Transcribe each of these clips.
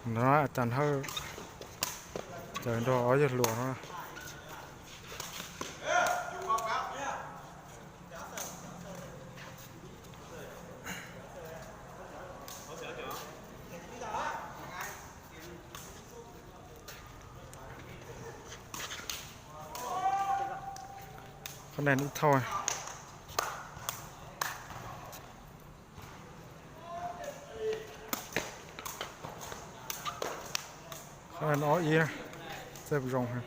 nó chẳng hơi trời đó ở dưới luồng nó con này cũng thôi con này nó ý này xếp rồng ha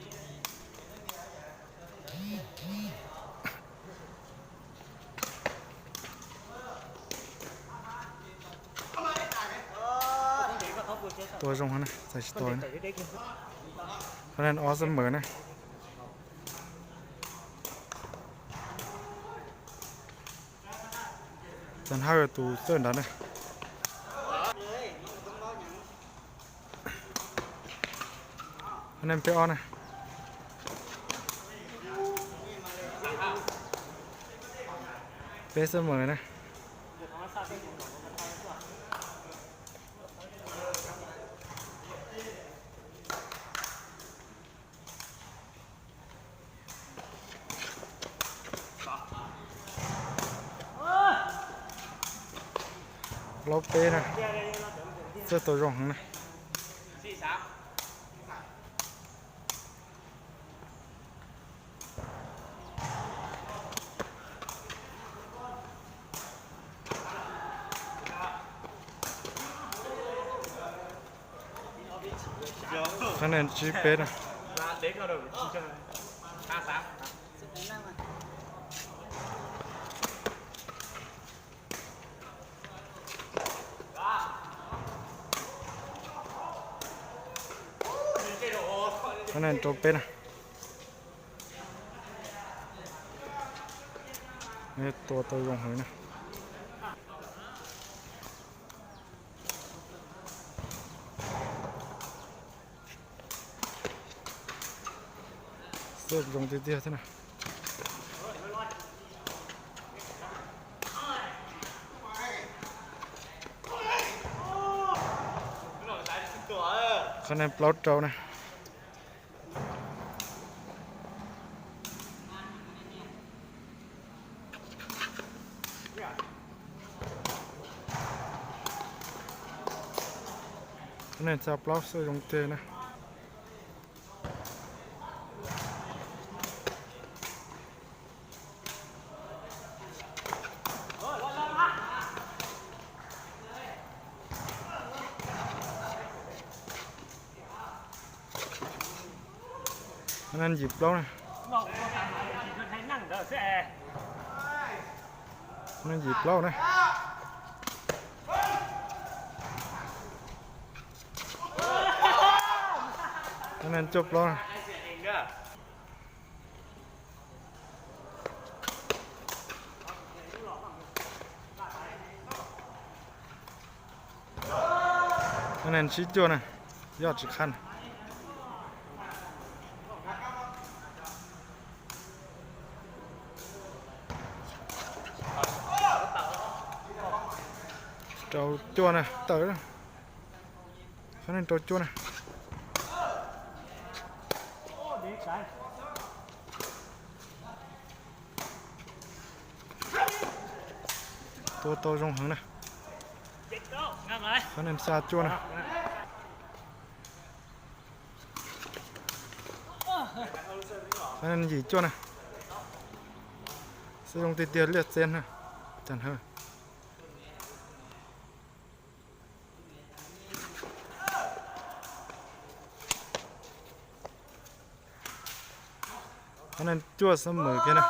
ตัวรองนะใส่ตัวนะเพราะนั้นออเสมอนะจันห้าตัวเส้นดันนะเพราะนั้นไปออนนะไปเสมอนะเราเป๊ะนะเสื้อตัวรองนะคะแนนชีเป๊ะนะคะแนนตัวเป็นนะนี่ตัวรองหอยนะเสื้อรองเตี้ยๆใช่ไหมคะแนนปลอดเจ้านะคะแนนจับปลอดเสื้อรองเตี้ยนะนั่นหยิบแล้วนะนั่นหยิบแล้วนะนั่นจบแล้วนะนั่นชิดจ้วนะยอดสิขั้นเจ้าจ้วนนะเต๋อเขานั่นตัวจ้วนนะตัวรองหางนะเขานั่นซาจ้วนนะเขานั่นหยีจ้วนนะเสื้อรองเตี้ยๆเลือดเส้นนะจันเฮ้อันนั้นจั่วเสมอกันนะ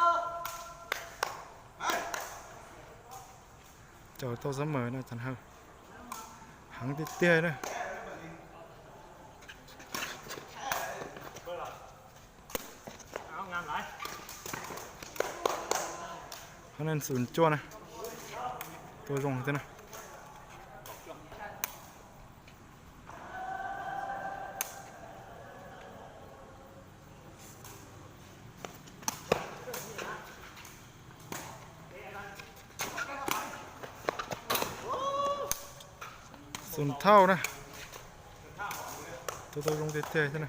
เจ้าตัวเสมอนะจันเฮอหางเตี้ยๆนะอันนั้นศูนย์จั่วนะตัวรองเต้นะศูนย์เท่านะ ตัวลงเตี้ยๆใช่ไหม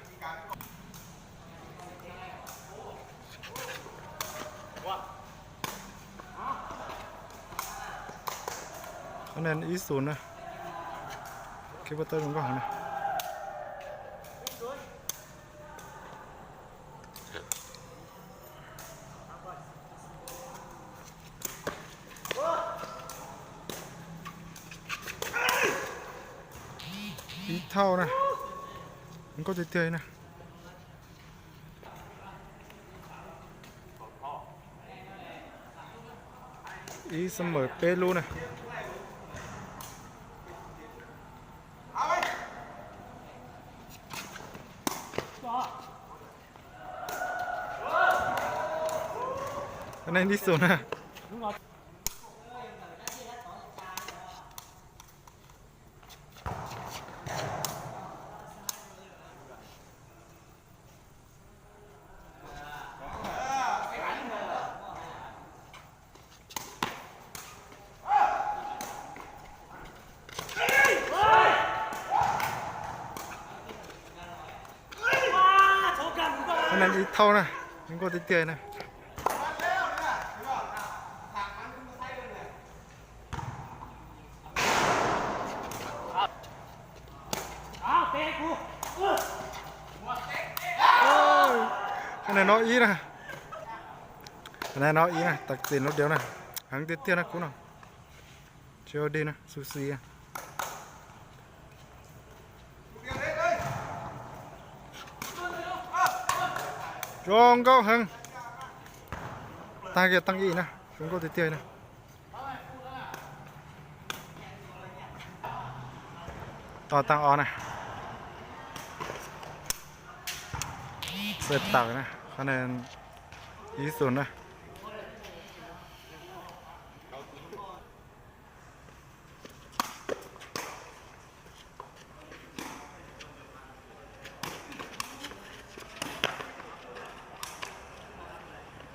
คะแนนอีศูนย์นะคิดว่าตัวลงก็หันนะอีเท่านะมันก็เตี้ยๆนะอีเสมอเปรูนะคะแนนที่ศูนย์นะคะแนนอีเท่านะมันก็เตี้ยๆนะคะแนนน้อยอีนะคะแนนน้อยอีนะตักเตียนรถเดียวนะหางเตี้ยๆนะคุณเนาะเชียวดีนะซูซีจงก็หังตาเกียตั้งอีนะจงก็เตี้ยๆนะต่อตั้งออนะเสร็จตักนะคะแนนอีศูนย์นะ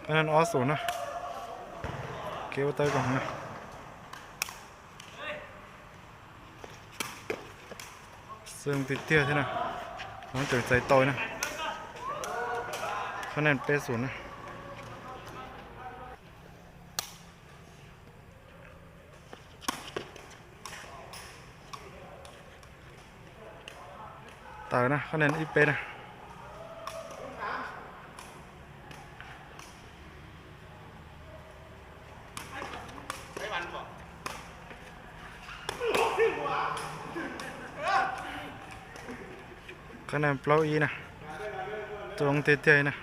คะแนนออศูนย์นะเกี่ยวเตยก่อนนะซึ่งติดเตี้ยใช่ไหมน้องเจอใจโตนะคะแนนเปศูนย์นะตายนะคะแนนอีเปนะคะแนนเปล่าอีนะตรงเตี้ยๆนะ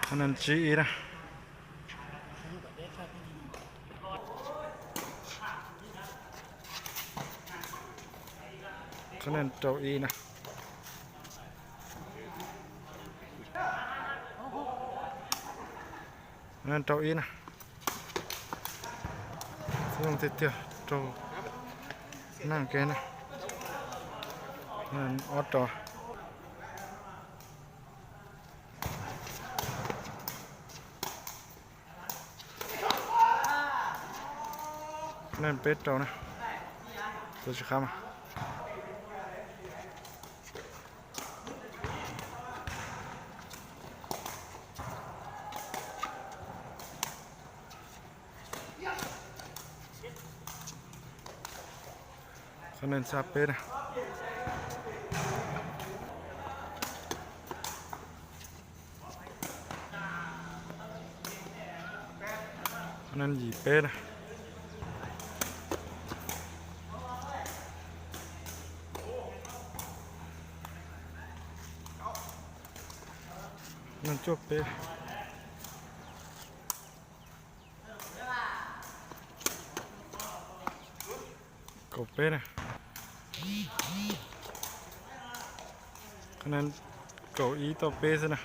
คะแนนจีอีนะคะแนนเจ้าอีนะคะแนนเจ้าอีนะซึ่งเตี้ยๆเจ้านั่งแกนะคะแนนออโต้นั่นเป็ดเจ้านะตัวชิคามาคะแนนซาเป็ดคะแนนหยีเป็ดนั่นจบเป็ดกบเป็ดคะแนนเก้าอี้ต่อเป็ดนะ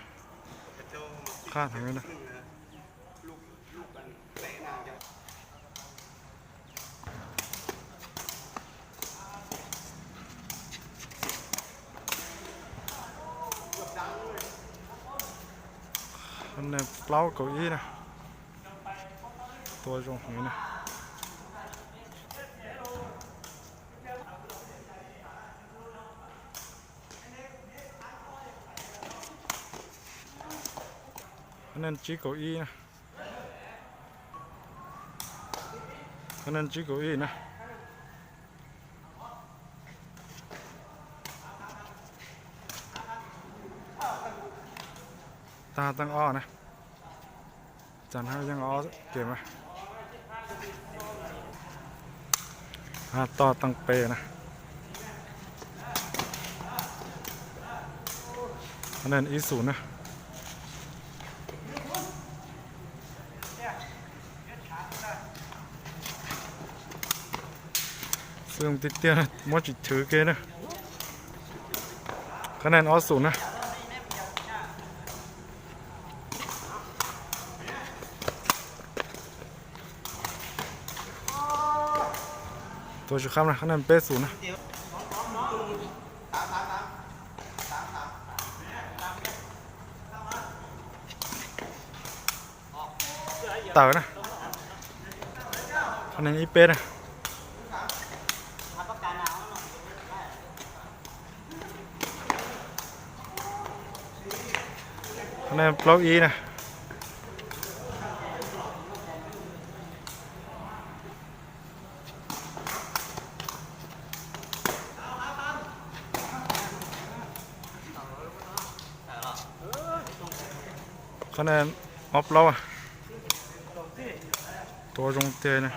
ค่าทางนั้นนะ อันนี้เปล่าเก้าอี้นะตัวตรงนี้นะอันนั้นจีเก้าอี้นะอันนั้นจีเก้าอี้นะตาตั้งอ้อนะจันให้ยังอ้อเก็บไหมต่อตั้งเปนะอันนั้นอีศูนย์นะซึ่งติดเตี้ยนะมดจิตถือเกนะคะแนนออศูนย์นะตัวชุดข้ามนะคะแนนเป๊ะศูนย์นะเต่านะคะแนนอีเป๊ะนะคะแนนเปล่าอีนะคะแนนออฟเราตัวจงเตะ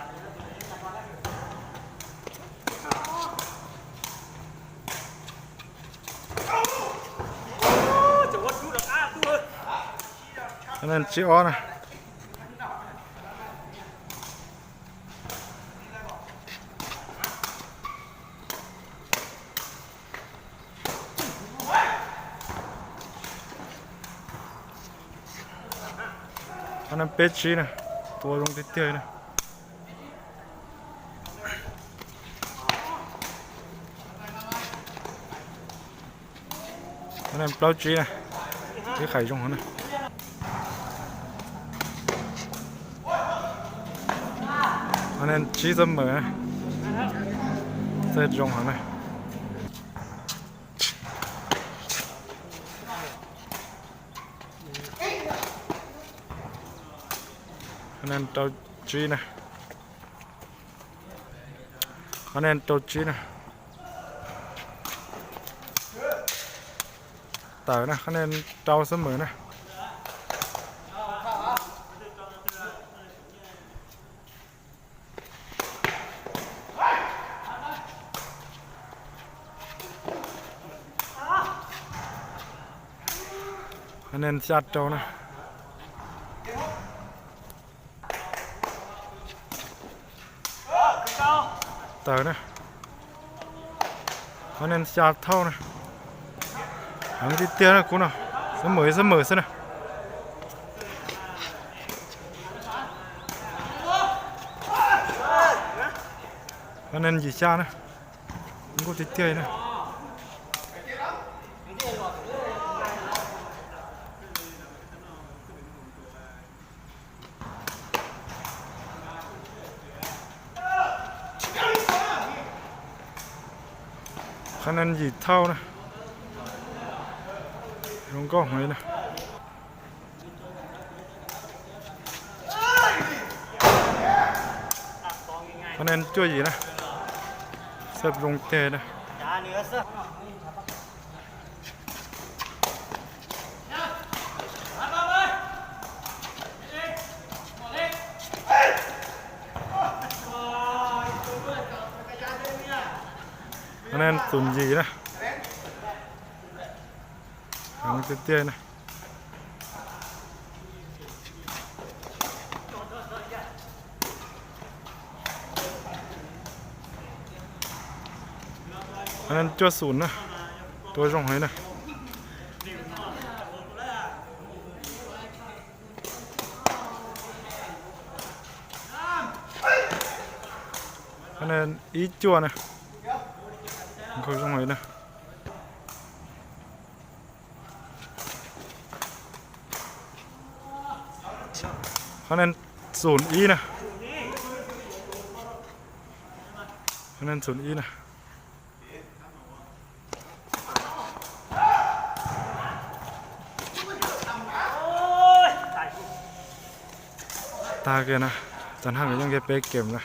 คะแนนจีอออันนั้นเป็ดชีนะตัวลงติดเตี้ยนะอันนั้นเปล่าจีนะที่ไข่จงหันนะอันนั้นจีเสมอเสร็จจงหันนะอันนั้นเต้าจีนะคะแนนเต้าจีนะต่างนะคะแนนเต้าเสมอนะคะแนนจัดเต้านะครับคะแนนจัดเท่านะหางที่เตี้ยนะคุณอ่ะเสมอซะนะคะแนนยี่ชานะมันก็ติดเตี้ยนะคะแนนยี่เท่านะลงก็หอยนะคะแนนจ้วยยี่นะเสิร์ฟลงเตะนะคะแนนศูนย์ยี่หางเตี้ยๆอันนั้นจ้วศูนย์นะตัวจงหอยอันนั้นอีจ้วนะเขาจงหอย คะแนนศูนย์อีนะคะแนนศูนย์อีนะตาเกินนะจันห้างก็ยังเก็บเป๊กเกมนะ